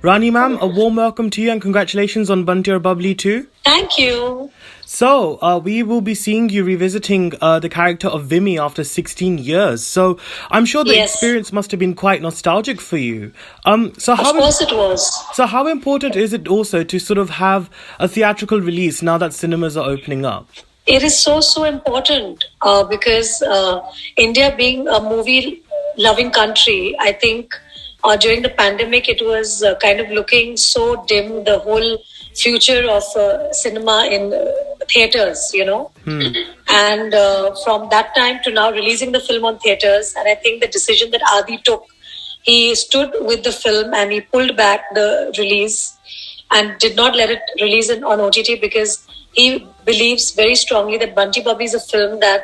Rani ma'am, a warm welcome to you and congratulations on Bunty Aur Babli too. Thank you. So, we will be seeing you revisiting the character of Vimy after 16 years. So, I'm sure the Yes. experience must have been quite nostalgic for you. Of course it was. So, how important is it also to sort of have a theatrical release now that cinemas are opening up? It is so important because India being a movie-loving country, I think during the pandemic it was kind of looking so dim, the whole future of cinema in theaters, And from that time to now releasing the film on theaters, and I think the decision that Adi took, he stood with the film and he pulled back the release and did not let it release on OTT because he believes very strongly that Bunty Babli is a film that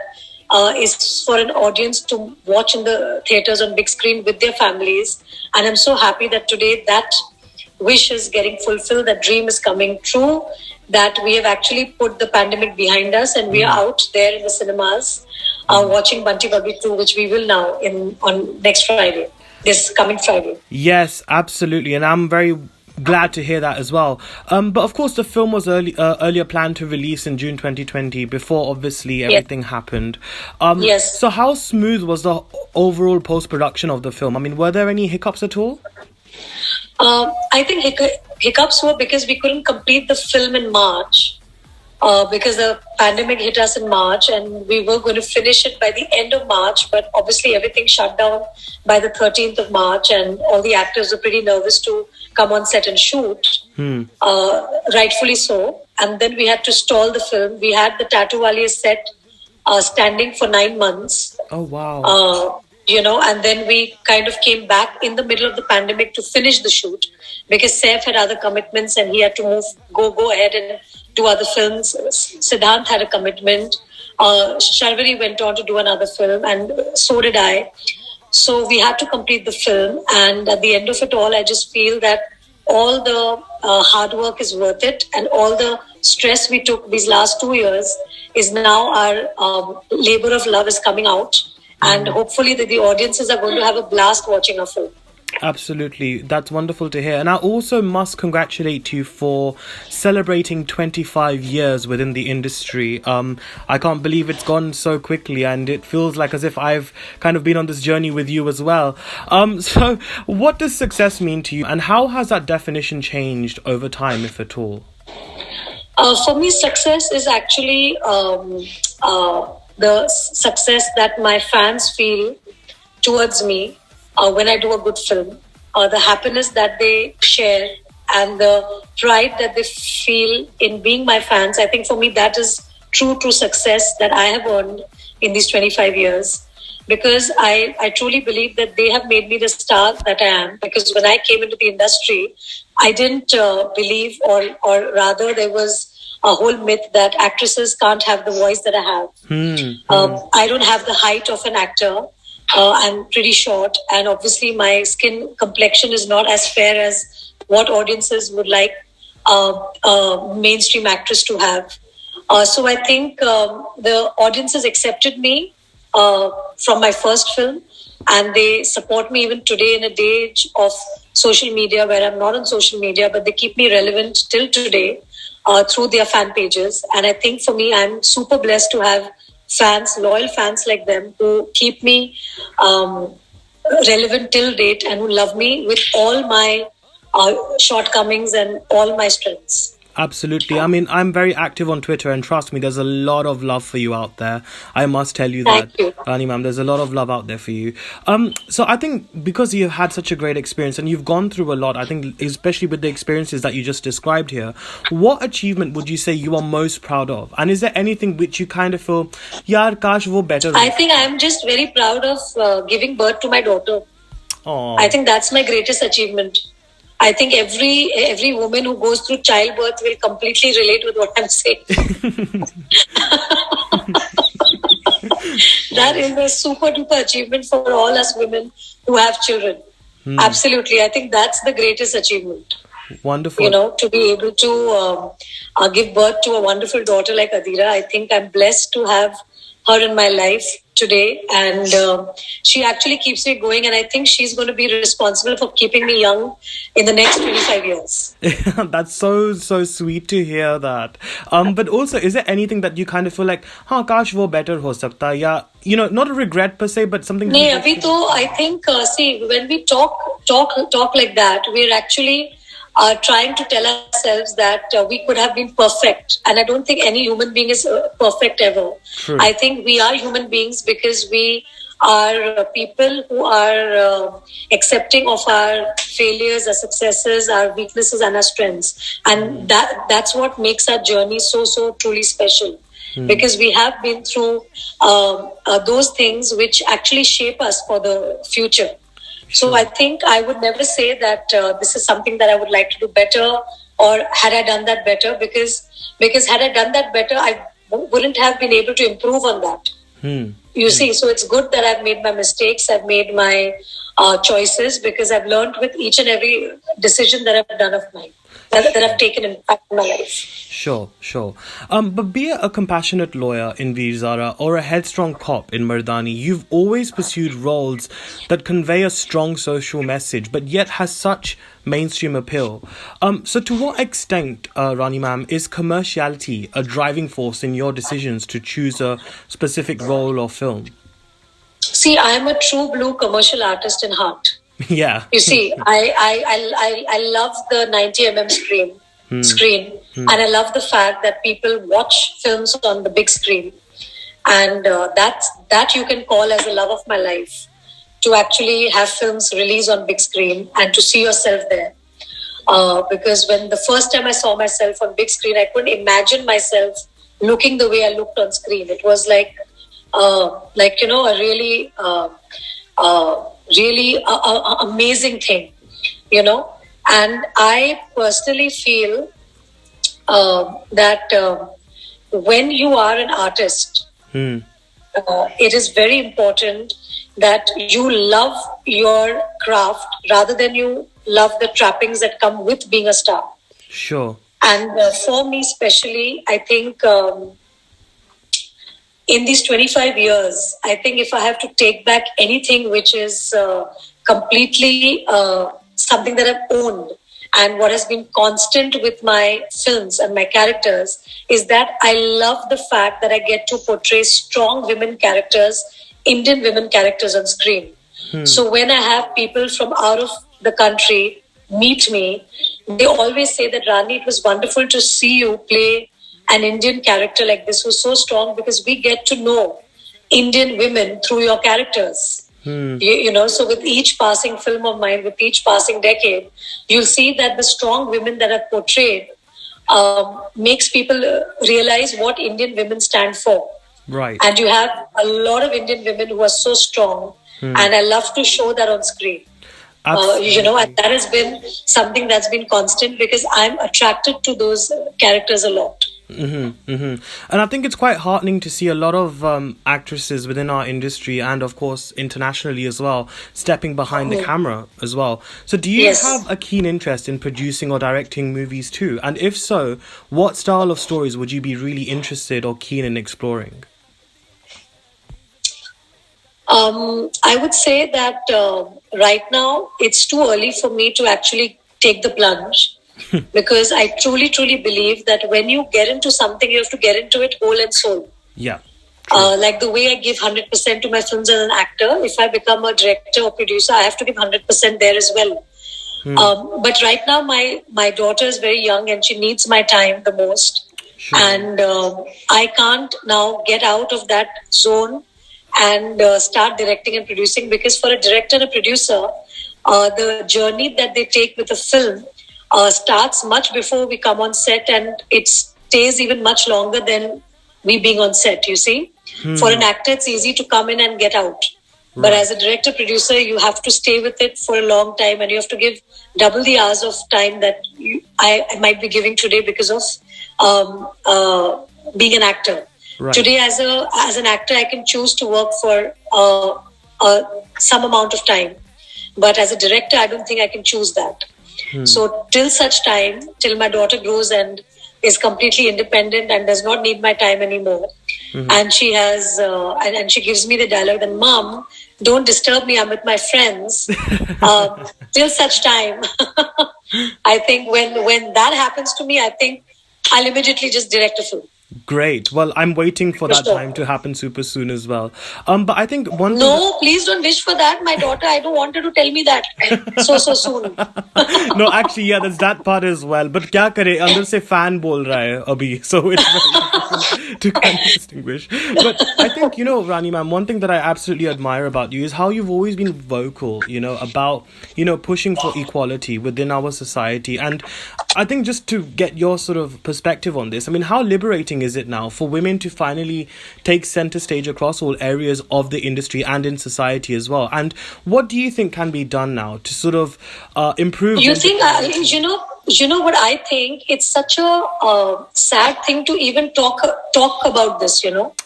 is for an audience to watch in the theaters on big screen with their families. And I'm so happy that today that wish is getting fulfilled, that dream is coming true, that we have actually put the pandemic behind us and we are out there in the cinemas watching Bunty Babli 2, which we will now on next Friday, this coming Friday. Yes, absolutely. And I'm very glad to hear that as well. But of course, the film was earlier planned to release in June 2020 before obviously everything happened. Yes. So how smooth was the overall post-production of the film? I mean, were there any hiccups at all? I think hiccups were because we couldn't complete the film in March because the pandemic hit us in March and we were going to finish it by the end of March, but obviously everything shut down by the 13th of March and all the actors were pretty nervous to come on set and shoot, rightfully so. And then we had to stall the film. We had the Tattoo Wali set standing for 9 months. Oh, wow. And then we kind of came back in the middle of the pandemic to finish the shoot because Saif had other commitments and he had to go ahead and do other films. Siddhant had a commitment. Sharvari went on to do another film and so did I. So we had to complete the film, and at the end of it all, I just feel that all the hard work is worth it, and all the stress we took these last 2 years is now our labor of love is coming out, and hopefully the audiences are going to have a blast watching our film. Absolutely. That's wonderful to hear. And I also must congratulate you for celebrating 25 years within the industry. I can't believe it's gone so quickly and it feels like as if I've kind of been on this journey with you as well. So what does success mean to you and how has that definition changed over time, if at all? For me, success is actually the success that my fans feel towards me when I do a good film, the happiness that they share and the pride that they feel in being my fans. I think for me that is true success that I have earned in these 25 years because I truly believe that they have made me the star that I am, because when I came into the industry, I didn't believe or rather there was a whole myth that actresses can't have the voice that I have. I don't have the height of an actor. I'm pretty short and obviously my skin complexion is not as fair as what audiences would like a mainstream actress to have. So I think the audiences accepted me from my first film and they support me even today in a day of social media where I'm not on social media, but they keep me relevant till today through their fan pages. And I think for me, I'm super blessed to have fans, loyal fans like them who keep me relevant till date and who love me with all my shortcomings and all my strengths. Absolutely. I mean, I'm very active on Twitter and trust me, there's a lot of love for you out there. I must tell you that. Thank you. Rani ma'am, there's a lot of love out there for you. So I think because you've had such a great experience and you've gone through a lot, I think especially with the experiences that you just described here, what achievement would you say you are most proud of? And is there anything which you kind of feel, yaar, kash wo better? I think I'm just very proud of giving birth to my daughter. Aww. I think that's my greatest achievement. I think every woman who goes through childbirth will completely relate with what I'm saying. That is a super duper achievement for all us women who have children. Absolutely. I think that's the greatest achievement. Wonderful. To be able to give birth to a wonderful daughter like Adira. I think I'm blessed to have her in my life today, and she actually keeps me going, and I think she's going to be responsible for keeping me young in the next 25 years. That's so sweet to hear that. But also, is there anything that you kind of feel like, हाँ काश वो better हो सकता, या not a regret per se, but something? नहीं, अभी तो I think see, when we talk like that, we're actually trying to tell ourselves that we could have been perfect, and I don't think any human being is perfect ever. True. I think we are human beings because we are people who are accepting of our failures, our successes, our weaknesses, and our strengths, and that's what makes our journey so truly special. Because we have been through those things which actually shape us for the future. So I think I would never say that this is something that I would like to do better, or had I done that better, because had I done that better, I wouldn't have been able to improve on that. You see, so it's good that I've made my mistakes, I've made my choices, because I've learned with each and every decision that I've done of mine, that I've taken in my life. Sure. But be a compassionate lawyer in Veer Zara or a headstrong cop in Mardani, you've always pursued roles that convey a strong social message, but yet has such mainstream appeal. So to what extent, Rani ma'am, is commerciality a driving force in your decisions to choose a specific role or film? See, I'm a true blue commercial artist in heart. Yeah. You see, I love the 90mm screen, and I love the fact that people watch films on the big screen, and that you can call as the love of my life, to actually have films released on big screen and to see yourself there. Because when the first time I saw myself on big screen, I couldn't imagine myself looking the way I looked on screen. It was like a really amazing thing, And I personally feel that when you are an artist, it is very important that you love your craft rather than you love the trappings that come with being a star. Sure. And for me especially, I think in these 25 years, I think if I have to take back anything which is completely something that I've owned, and what has been constant with my films and my characters, is that I love the fact that I get to portray strong women characters, Indian women characters on screen. So when I have people from out of the country meet me, they always say that, Rani, it was wonderful to see you play an Indian character like this, who's so strong, because we get to know Indian women through your characters. So with each passing film of mine, with each passing decade, you'll see that the strong women that I've portrayed makes people realize what Indian women stand for. Right. And you have a lot of Indian women who are so strong, and I love to show that on screen. And that has been something that's been constant, because I'm attracted to those characters a lot. And I think it's quite heartening to see a lot of actresses within our industry, and of course internationally as well, stepping behind the camera as well. So do you have a keen interest in producing or directing movies too? And if so, what style of stories would you be really interested or keen in exploring? I would say that right now it's too early for me to actually take the plunge. Because I truly believe that when you get into something, you have to get into it whole and soul. Yeah. Like the way I give 100% to my films as an actor, if I become a director or producer, I have to give 100% there as well. But right now, my daughter is very young and she needs my time the most. Sure. And I can't now get out of that zone and start directing and producing, because for a director and a producer, the journey that they take with a film starts much before we come on set, and it stays even much longer than we being on set, you see. For an actor, it's easy to come in and get out. Right. But as a director, producer, you have to stay with it for a long time, and you have to give double the hours of time that I might be giving today because of being an actor. Right. Today, as an actor, I can choose to work for some amount of time. But as a director, I don't think I can choose that. So till such time, till my daughter grows and is completely independent and does not need my time anymore, and she has and she gives me the dialogue, then mom, don't disturb me, I'm with my friends. Till such time. I think when that happens to me, I think I'll immediately just direct a film. Great. Well, I'm waiting for that sure. time to happen super soon as well. But I think one thing No, please don't wish for that. My daughter, I don't want her to tell me that so soon. no, actually, yeah, there's that part as well. But kya kare, andar se fan bol raha hai abhi, so it's very difficult to kind of distinguish. But I think, Rani ma'am, one thing that I absolutely admire about you is how you've always been vocal, about, pushing for equality within our society. And I think just to get your sort of perspective on this, I mean, how liberating is it now for women to finally take center stage across all areas of the industry and in society as well? And what do you think can be done now to sort of improve? You think, you know what I think? It's such a sad thing to even talk about this,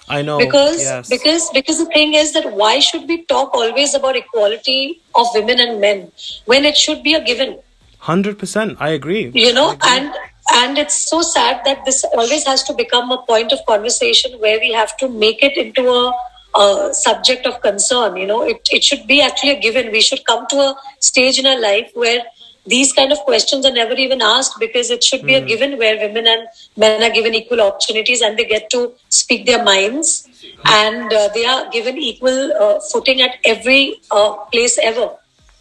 I know. Because yes. because the thing is that why should we talk always about equality of women and men when it should be a given? 100%. I agree. And it's so sad that this always has to become a point of conversation where we have to make it into a subject of concern. It should be actually a given. We should come to a stage in our life where these kind of questions are never even asked, because it should be a given where women and men are given equal opportunities and they get to speak their minds, and they are given equal footing at every place ever.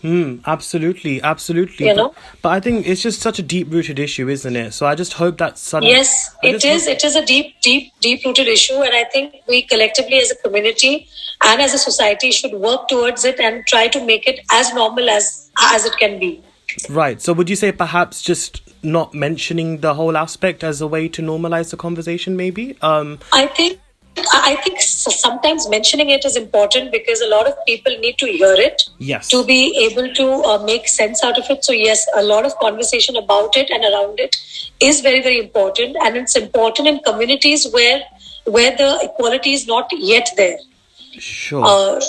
Absolutely. But I think it's just such a deep-rooted issue, isn't it? So I just hope that Yes, it is. It is a deep-rooted issue, and I think we collectively as a community and as a society should work towards it and try to make it as normal as it can be. Right. So would you say perhaps just not mentioning the whole aspect as a way to normalize the conversation, maybe? I think sometimes mentioning it is important because a lot of people need to hear it to be able to make sense out of it. So yes, a lot of conversation about it and around it is very, very important. And it's important in communities where the equality is not yet there. Sure.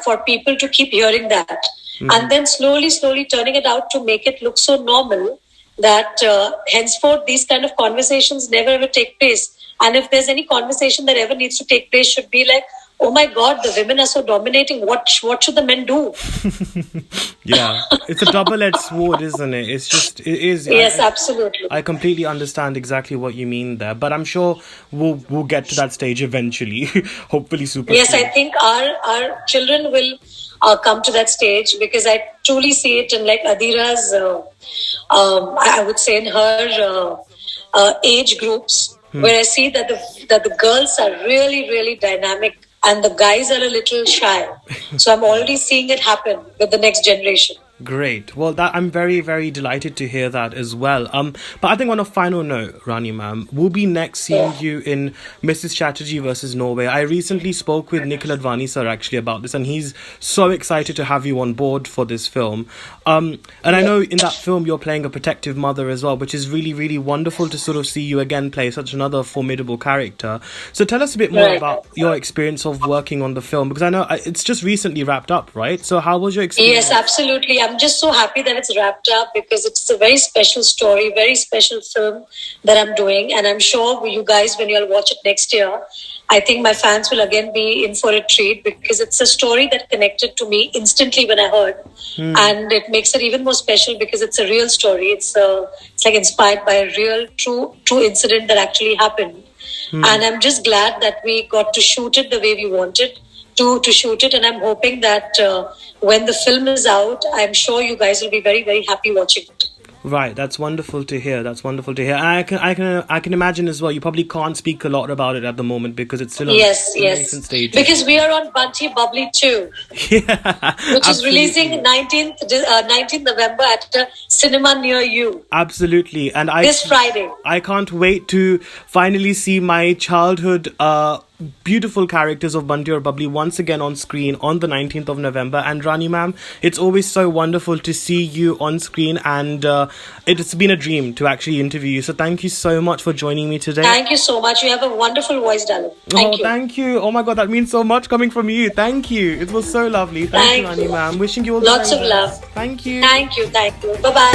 For people to keep hearing that. And then slowly turning it out to make it look so normal that henceforth these kind of conversations never ever take place. And if there's any conversation that ever needs to take place, should be like, oh my God, the women are so dominating. What should the men do? Yeah, it's a double-edged sword, isn't it? It is. Yes, absolutely. I completely understand exactly what you mean there, but I'm sure we'll get to that stage eventually. Hopefully, super. Yes, soon. I think our children will come to that stage, because I truly see it in like Adira's. I would say in her age groups. Where I see that the girls are really, really dynamic and the guys are a little shy. So I'm already seeing it happen with the next generation. Great. Well, I'm very, very delighted to hear that as well. But I think on a final note, Rani ma'am, we'll be next seeing you in Mrs. Chatterjee versus Norway. I recently spoke with Nikhil Advani sir actually about this, and he's so excited to have you on board for this film. And I know in that film you're playing a protective mother as well, which is really, really wonderful to sort of see you again play such another formidable character. So tell us a bit more about your experience of working on the film, because I know it's just recently wrapped up, right? So how was your experience? Yes, absolutely. I'm just so happy that it's wrapped up, because it's a very special story, very special film that I'm doing. And I'm sure you guys, when you'll watch it next year, I think my fans will again be in for a treat, because it's a story that connected to me instantly when I heard. And it makes it even more special because it's a real story. It's like inspired by a real, true incident that actually happened. And I'm just glad that we got to shoot it the way we wanted to shoot it. And I'm hoping that when the film is out, I'm sure you guys will be very, very happy watching it. Right, that's wonderful to hear. And I can imagine as well. You probably can't speak a lot about it at the moment because it's still on nascent stage. Because we are on Bunty Aur Babli too, which is releasing 19th November at a cinema near you. Absolutely, and this Friday. I can't wait to finally see my childhood beautiful characters of Bunty Aur Babli once again on screen on the 19th of November. And Rani ma'am, it's always so wonderful to see you on screen, and it's been a dream to actually interview you. So thank you so much for joining me today. Thank you so much. You have a wonderful voice, darling. Thank you. Oh my God, that means so much coming from you. Thank you. It was so lovely. Thank you, Rani ma'am. Wishing you all lots the of love. Thank you. Thank you. Bye-bye.